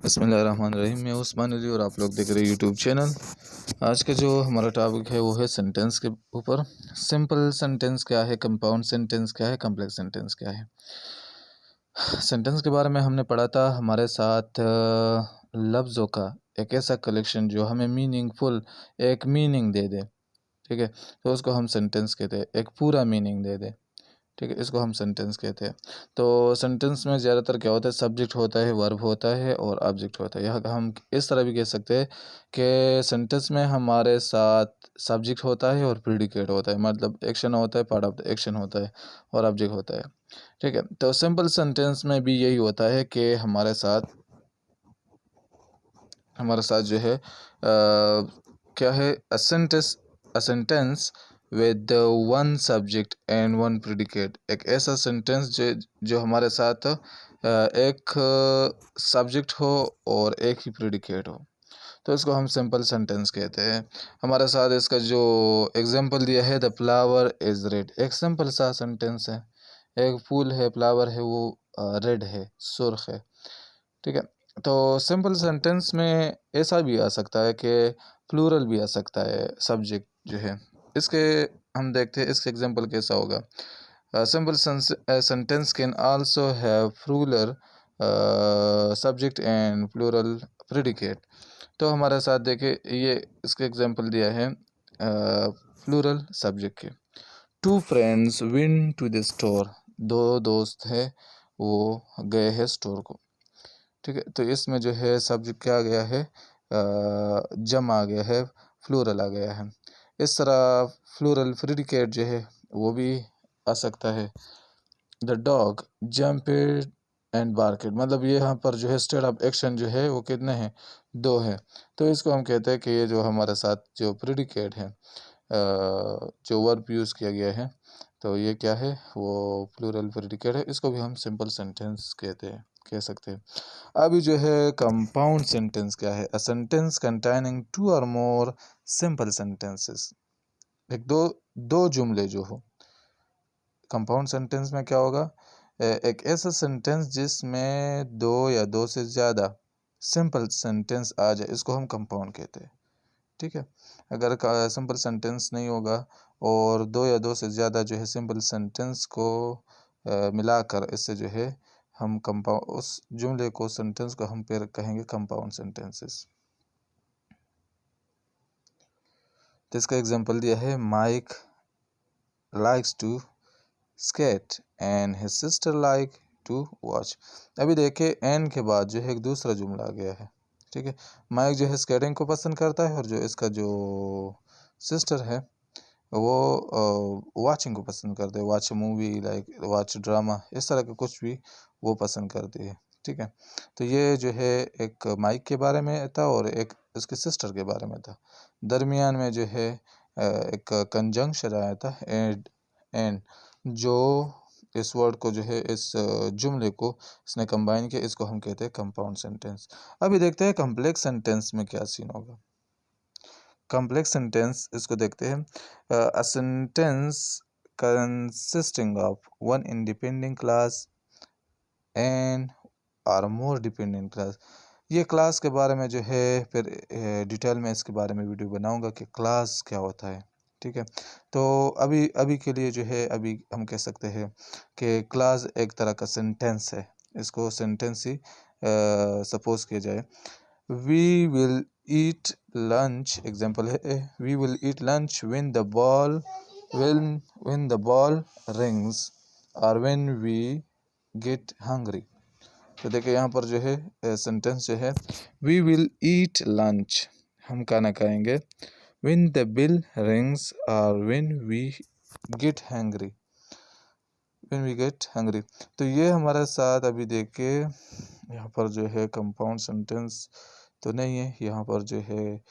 बिस्मिल्लाहिर्रहमानिर्रहीम। मैं उस्मान अली और आप लोग देख रहे हैं यूट्यूब चैनल। आज का जो हमारा टॉपिक है वो है सेंटेंस के ऊपर। सिंपल सेंटेंस क्या है, कंपाउंड सेंटेंस क्या है, कॉम्प्लेक्स सेंटेंस क्या है। सेंटेंस के बारे में हमने पढ़ा था। हमारे साथ लफ्ज़ों का एक ऐसा कलेक्शन जो हमें मीनिंगफुल एक मीनिंग दे दे, ठीक है, तो उसको हम सेंटेंस कहते हैं। एक पूरा मीनिंग दे दे, ठीक है, इसको हम सेंटेंस कहते हैं। तो सेंटेंस में ज़्यादातर क्या होता है, सब्जेक्ट होता है, वर्ब होता है और ऑब्जेक्ट होता है। यहाँ हम इस तरह भी कह सकते हैं कि सेंटेंस में हमारे साथ सब्जेक्ट होता है और प्रेडिकेट होता है, मतलब एक्शन होता है, पार्ट ऑफ द एक्शन होता है और ऑब्जेक्ट होता है, ठीक है। तो सिंपल सेंटेंस में भी यही होता है कि हमारे साथ जो है क्या है, a sentence with one subject and one predicate. एक ऐसा सेंटेंस जो हमारे साथ एक सब्जेक्ट हो और एक ही प्रेडिकेट हो, तो इसको हम सिंपल सेंटेंस कहते हैं। हमारे साथ इसका जो एग्जांपल दिया है, द फ्लावर इज़ रेड। एक सिंपल सा सेंटेंस है। एक फूल है, फ्लावर है, वो रेड है, सुर्ख है, ठीक है। तो सिंपल सेंटेंस में ऐसा भी आ सकता है कि प्लूरल भी आ सकता है सब्जेक्ट जो है। इसके हम देखते हैं इसका एग्जांपल कैसा होगा। Simple sentence can also have plural subject and plural predicate. तो हमारे साथ देखिए, ये इसका एग्जांपल दिया है प्लूरल सब्जेक्ट के। Two friends went to the store. दो दोस्त हैं, वो गए हैं स्टोर को, ठीक है। तो इसमें जो है सब्जेक्ट क्या आ गया है, जम आ गया है, फ्लूरल आ गया है। इस तरह फ्लूरल प्रेडिकेट जो है वो भी आ सकता है। द डॉग जंप्ड एंड बार्केड, मतलब ये यहाँ पर जो है स्टेट ऑफ एक्शन जो है वो कितने हैं, दो है। तो इसको हम कहते हैं कि ये जो हमारे साथ जो प्रेडिकेट है, जो वर्ब यूज़ किया गया है, तो ये क्या है, वो प्लूरल प्रेडिकेट है। इसको भी हम सिंपल सेंटेंस कह सकते हैं। अभी जो है कंपाउंड सेंटेंस क्या है, अ सेंटेंस कंटेनिंग टू और मोर सिंपल सेंटेंसेस। एक दो दो जुमले जो हो। कंपाउंड सेंटेंस में क्या होगा, एक ऐसा सेंटेंस जिसमें दो या दो से ज़्यादा सिंपल सेंटेंस आ जाए, इसको हम कंपाउंड कहते हैं, ठीक है। अगर सिंपल सेंटेंस नहीं होगा और दो या दो से ज़्यादा जो है सिंपल सेंटेंस को मिलाकर इससे जो है हम कंपाउंड उस जुमले को सेंटेंस को हम फिर कहेंगे कंपाउंड सेंटेंसेस। तो इसका एग्जांपल दिया है, Mike likes to skate and his sister like to watch. अभी देखिए एंड के बाद जो है एक दूसरा जुमला आ गया है, ठीक है। माइक जो है स्केटिंग को पसंद करता है और जो इसका जो सिस्टर है वो वाचिंग को पसंद करते हैं, watch movie, like watch drama, इस तरह का कुछ भी वो पसंद करती है, ठीक है। तो ये जो है एक माइक के बारे में था और एक उसके सिस्टर के बारे में था। दरमियान में जो है एक कंजंक्शन आया था, एंड जो इस वर्ड को जो है इस जुमले को इसने कंबाइन किया, इसको हम कहते हैं कंपाउंड सेंटेंस। अभी देखते हैं कॉम्प्लेक्स सेंटेंस में क्या सीन होगा। कॉम्प्लेक्स सेंटेंस इसको देखते हैं। A sentence consisting of one independent class and और मोर डिपेंडेंट क्लास। ये क्लास के बारे में जो है फिर डिटेल में इसके बारे में वीडियो बनाऊंगा कि क्लास क्या होता है, ठीक है। तो अभी अभी के लिए जो है अभी हम कह सकते हैं कि क्लास एक तरह का सेंटेंस है। इसको सेंटेंस ही सपोज किया जाए। We will eat lunch, example है, we will eat lunch when the ball rings और when we get hungry। तो देखिए यहाँ पर जो है सेंटेंस जो है, वी विल ईट लंच, हम खाना खाएंगे, when the bell rings और when we get hungry। तो ये हमारे साथ अभी देखिए यहाँ पर जो है कंपाउंड सेंटेंस तो नहीं है, यहाँ पर जो है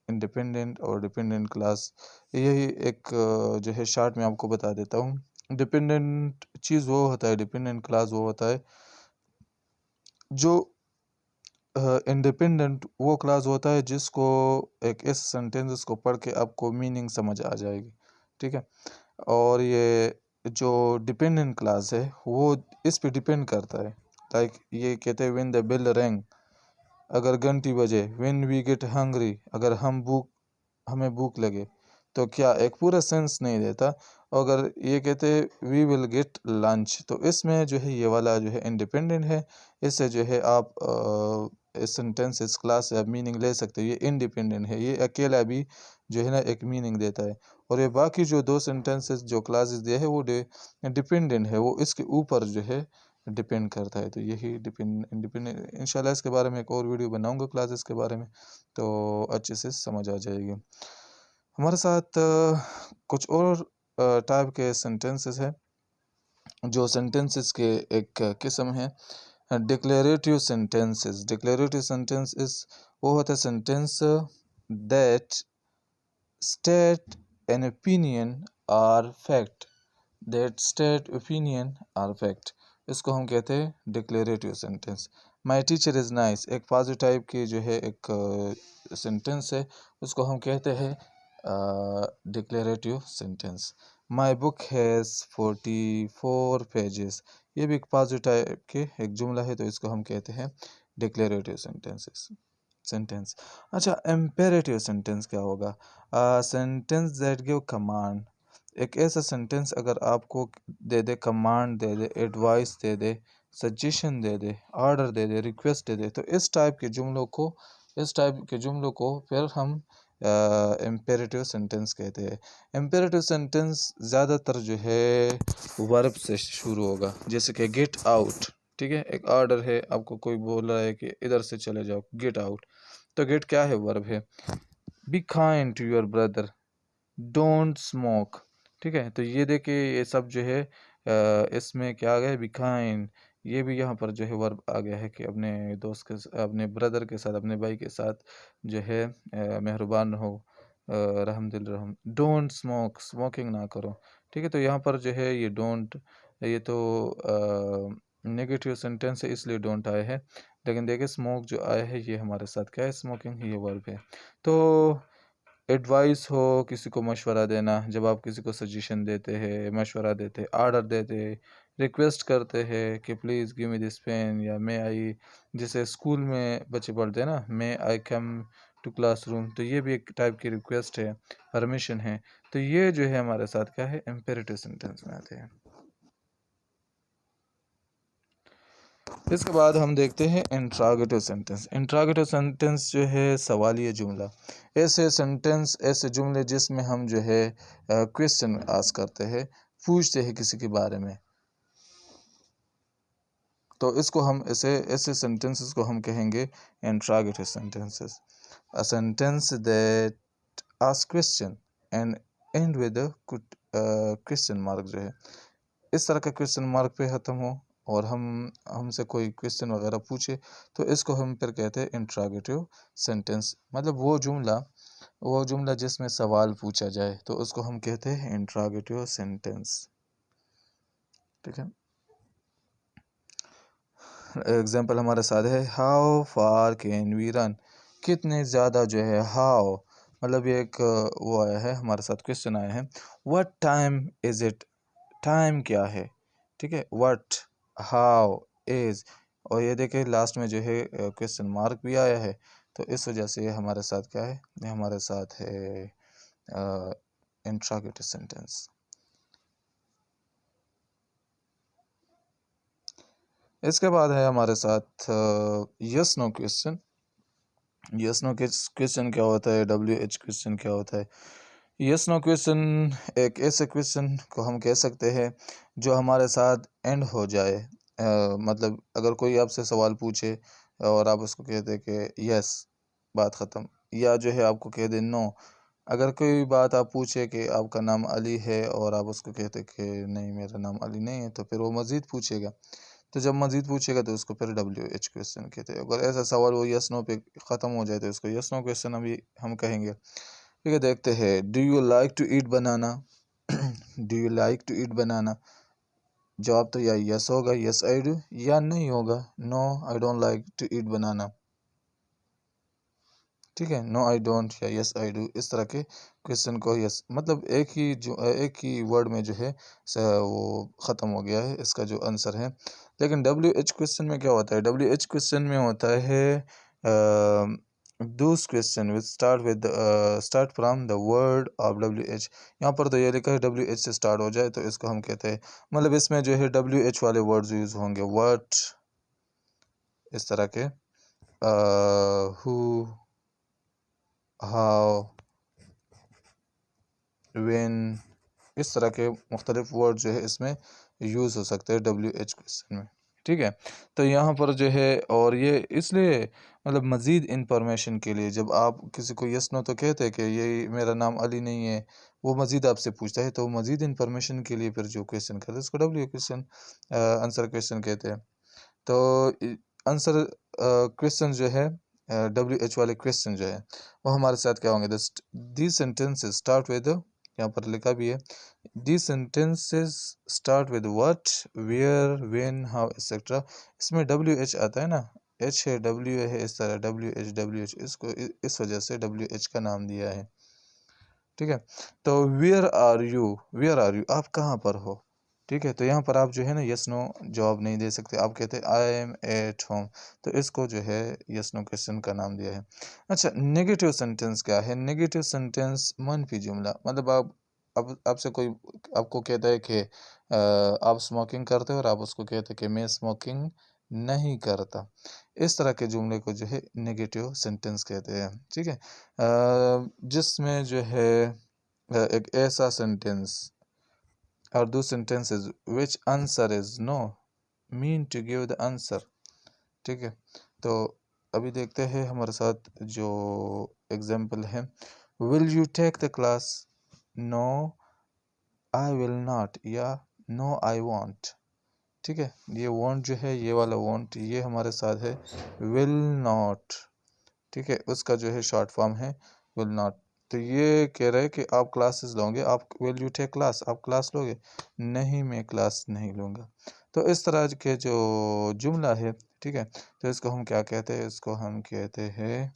इंडिपेंडेंट और डिपेंडेंट क्लास। यही एक जो है शॉर्ट में आपको बता देता हूँ। डिपेंडेंट चीज़ वो होता है, डिपेंडेंट क्लास वो होता है जो इंडिपेंडेंट वो क्लास होता है जिसको एक ऐसे सेंटेंस को पढ़ के आपको मीनिंग समझ आ जाएगी, ठीक है। और ये जो डिपेंडेंट क्लास है वो इस पे डिपेंड करता है। लाइक ये कहते हैं व्हेन द बेल रैंग, अगर घंटी बजे, व्हेन वी गेट हंग्री, अगर हमें भूख लगे, तो क्या एक पूरा सेंस नहीं देता। अगर ये कहते वी विल गेट लंच, तो इसमें जो है ये वाला जो है इंडिपेंडेंट है। इससे जो है आप इस सेंटेंस इस क्लास से आप मीनिंग ले सकते हो। ये इंडिपेंडेंट है, ये अकेला भी जो है ना एक मीनिंग देता है। और ये बाकी जो दो सेंटेंसेस जो क्लासेस दिए है वो डिपेंडेंट है, वो इसके ऊपर जो है डिपेंड करता है। तो यही इंडिपेंडेंट, इंशाल्लाह इसके बारे में एक और वीडियो बनाऊंगा क्लासेस के बारे में, तो अच्छे से समझ आ जाएगी। हमारे साथ कुछ और टाइप के सेंटेंसेस है। जो सेंटेंसेस के एक किस्म है डिक्लेरेटिव सेंटेंसेस। डिक्लेरेटिव सेंटेंसेस वो होता है sentence that state an opinion और फैक्ट, दैट स्टेट ओपिनियन और फैक्ट, इसको हम कहते हैं declarative sentence. My teacher is nice एक पॉजिटिव टाइप की जो है एक सेंटेंस है, उसको हम कहते हैं declarative sentence. My book has 44 pages, ये भी एक पॉजिटिव टाइप के एक जुमला है, तो इसको हम कहते हैं डिक्लेरेटिव सेंटेंस। अच्छा, इम्पेरेटिव सेंटेंस क्या होगा? सेंटेंस दैट गिव कमांड, एक ऐसा सेंटेंस अगर आपको दे दे, कमांड दे दे, एडवाइस दे दे, सजेशन दे दे, ऑर्डर दे दे, रिक्वेस्ट दे दे, तो इस टाइप के जुमलों को फिर हम इम्पेरेटिव सेंटेंस कहते हैं। इम्पेरेटिव सेंटेंस ज़्यादातर जो है वर्ब से शुरू होगा, जैसे कि गेट आउट, ठीक है, एक ऑर्डर है, आपको कोई बोल रहा है कि इधर से चले जाओ, गेट आउट, तो गेट क्या है? वर्ब है। Be kind to your brother, don't smoke, ठीक है, तो ये देखिए ये सब जो है इसमें क्या आ गया? बी काइंड, ये भी यहाँ पर जो है वर्ब आ गया है कि अपने दोस्त के अपने ब्रदर के साथ, अपने भाई के साथ जो है मेहरबान रहो, रहमदिल रहम। डोंट स्मोक, स्मोकिंग ना करो, ठीक है, तो यहाँ पर जो है ये डोंट, ये तो नेगेटिव सेंटेंस है इसलिए डोंट आया है, लेकिन देखिए स्मोक जो आया है ये हमारे साथ क्या है? स्मोकिंग, ये वर्ब है। तो एडवाइस हो, किसी को मशवरा देना, जब आप किसी को सजेशन देते हैं, मशवरा देते हैं, ऑर्डर देते हैं, रिक्वेस्ट करते हैं कि please give me this pen, या मे आई, जैसे स्कूल में बच्चे पढ़ते हैं ना, मे आई कम टू क्लासरूम, तो ये भी एक टाइप की रिक्वेस्ट है, परमिशन है। तो ये जो है हमारे साथ क्या है? इम्पेरेटिव सेंटेंस में आते हैं। इसके बाद हम देखते हैं इंट्रागेटिव सेंटेंस। इंट्रागेटिव सेंटेंस जो है सवालिया जुमला, ऐसे सेंटेंस, ऐसे जुमले जिसमें हम जो है क्वेश्चन आस्क करते हैं, पूछते हैं किसी के बारे में, तो इसको हम ऐसे सेंटेंसेस को हम कहेंगे interrogative sentences. A sentence that ask question and and with question mark, जो है इस तरह का क्वेश्चन मार्क पे ख़त्म हो और हमसे कोई क्वेश्चन वगैरह पूछे, तो इसको हम फिर कहते हैं इंट्रागेटिव सेंटेंस। मतलब वो जुमला जिसमें सवाल पूछा जाए, तो उसको हम कहते हैं इंट्रागेटिव सेंटेंस, ठीक है। एग्जाम्पल हमारे साथ है how far can we run, कितने ज़्यादा जो है हाउ, मतलब ये एक वो आया है हमारे साथ, क्वेश्चन आया है। What time is it, time क्या है, ठीक है, व्हाट, हाउ, इज़, और ये देखें लास्ट में जो है क्वेश्चन मार्क भी आया है, तो इस वजह से ये हमारे साथ क्या है? ये हमारे साथ है इंट्रागेटिव सेंटेंस। इसके बाद है हमारे साथ yes no question. Yes no question क्या होता है? WH क्वेश्चन क्या होता है? यस नो क्वेश्चन एक ऐसे क्वेश्चन को हम कह सकते हैं जो हमारे साथ एंड हो जाए, मतलब अगर कोई आपसे सवाल पूछे और आप उसको कह दे कि यस, बात ख़त्म, या जो है आपको कह दे नो। अगर कोई बात आप पूछे कि आपका नाम अली है और आप उसको कहते कि नहीं मेरा नाम अली नहीं है, तो फिर वो मज़ीद पूछेगा, तो जब मज़ीद पूछेगा तो उसको फिर WH क्वेश्चन कहते हैं। अगर ऐसा सवाल वो यस नो पे ख़त्म हो जाए तो इसको यस नो क्वेश्चन अभी हम कहेंगे, ठीक है। देखते हैं, do you like to eat banana, do you like to eat banana, जवाब तो या यस होगा, यस आई डू, या नहीं होगा, no I don't like to eat banana, ठीक है, नो आई डोंट या यस आई डू, इस तरह के क्वेश्चन को यस, मतलब एक ही वर्ड में जो है वो ख़त्म हो गया है इसका जो आंसर है। लेकिन WH क्वेश्चन में क्या होता है? WH क्वेश्चन में होता है Those question which start from the word of WH। यहाँ पर तो ये लिखा है WH से स्टार्ट हो जाए तो इसको हम कहते हैं, मतलब इसमें जो है WH वाले वर्ड्स यूज होंगे। व्हाट, इस तरह के, हु, हाउ, व्हेन, इस तरह के मुख्तलिफ वर्ड जो है इसमें यूज़ हो सकते हैं WH क्वेश्चन में। ठीक है, तो यहाँ पर जो है, और ये इसलिए मतलब मज़ीद इंफॉर्मेशन के लिए जब आप किसी को यस नो तो कहते हैं कि ये मेरा नाम अली नहीं है, वो मज़ीद आपसे पूछता है तो मज़ीद इंफॉर्मेशन के लिए फिर जो क्वेश्चन करते हैं उसको W क्वेश्चन, आंसर क्वेश्चन कहते हैं। तो आंसर क्वेश्चन जो है WH वाले क्वेश्चन जो है वो हमारे साथ क्या होंगे? दी सेंटेंसेस स्टार्ट विद, यहाँ पर लिखा भी है, the sentences start with what, where, when, how, etcetera. इसमें WH आता है ना, H है, W है, इस तरह WH इसको इस वजह से WH का नाम दिया है। ठीक है, तो वेयर आर यू, आप कहाँ पर हो? ठीक है, तो यहाँ पर आप जो है ना यस नो जवाब नहीं दे सकते, आप कहते हैं आई एम एट होम, तो इसको जो है यस नो क्वेश्चन का नाम दिया है। अच्छा, नेगेटिव सेंटेंस क्या है? नेगेटिव सेंटेंस मनफी जुमला, मतलब आप, अब आपसे कोई आपको कहता है कि आप स्मोकिंग करते हो और आप उसको कहते हैं कि मैं स्मोकिंग नहीं करता, इस तरह के जुमले को जो है नेगेटिव सेंटेंस कहते हैं। ठीक है, जिसमें जो है एक ऐसा सेंटेंस और दो sentences which answer is no mean to give the answer। ठीक है, तो अभी देखते हैं हमारे साथ जो एग्जाम्पल है, will you take the class, no I will not, या no I won't। ठीक है, ये won't जो है, ये वाला won't, ये हमारे साथ है will not। ठीक है, उसका जो है शॉर्ट फॉर्म है विल नॉट। तो ये कह रहे हैं कि आप क्लासेस लोगे, आप विल यू टेक क्लास, आप क्लास लोगे? नहीं, मैं क्लास नहीं लूँगा। तो इस तरह के जो जुमला है, ठीक है, तो इसको हम क्या कहते हैं? इसको हम कहते हैं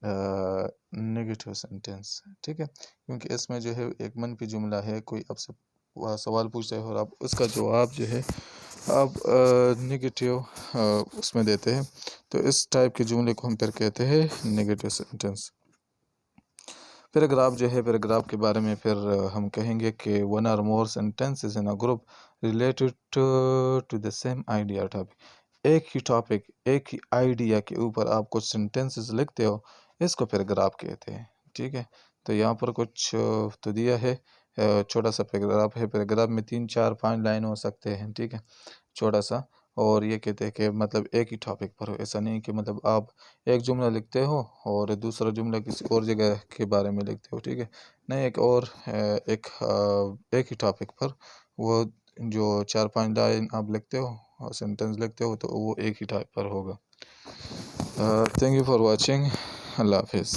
नेगेटिव सेंटेंस। ठीक है, क्योंकि इसमें जो है एक मनफी जुमला है, कोई आपसे वह सवाल पूछता है और आप उसका जवाब जो है आप नेगेटिव उसमें देते हैं, तो इस टाइप के जुमले को हम फिर कहते हैं नेगेटिव सेंटेंस। पैराग्राफ जो है, पैराग्राफ के बारे में फिर हम कहेंगे कि one or more sentences in a group related to the same idea topic. एक ही टॉपिक, एक ही आइडिया के ऊपर आप कुछ सेंटेंसेस लिखते हो, इसको पैराग्राफ कहते हैं। ठीक है, तो यहाँ पर कुछ तो दिया है, छोटा सा पैराग्राफ है, पैराग्राफ में 3 4 5 लाइन हो सकते हैं। ठीक है, छोटा सा, और ये कहते हैं कि मतलब एक ही टॉपिक पर हो, ऐसा नहीं कि मतलब आप एक जुमला लिखते हो और दूसरा जुमला किसी और जगह के बारे में लिखते हो। ठीक है, नहीं, एक और एक ही टॉपिक पर वो जो 4 5 लाइन आप लिखते हो और सेंटेंस लिखते हो तो वो एक ही टाइप पर होगा। Thank you for watching. अल्लाह हाफिज़।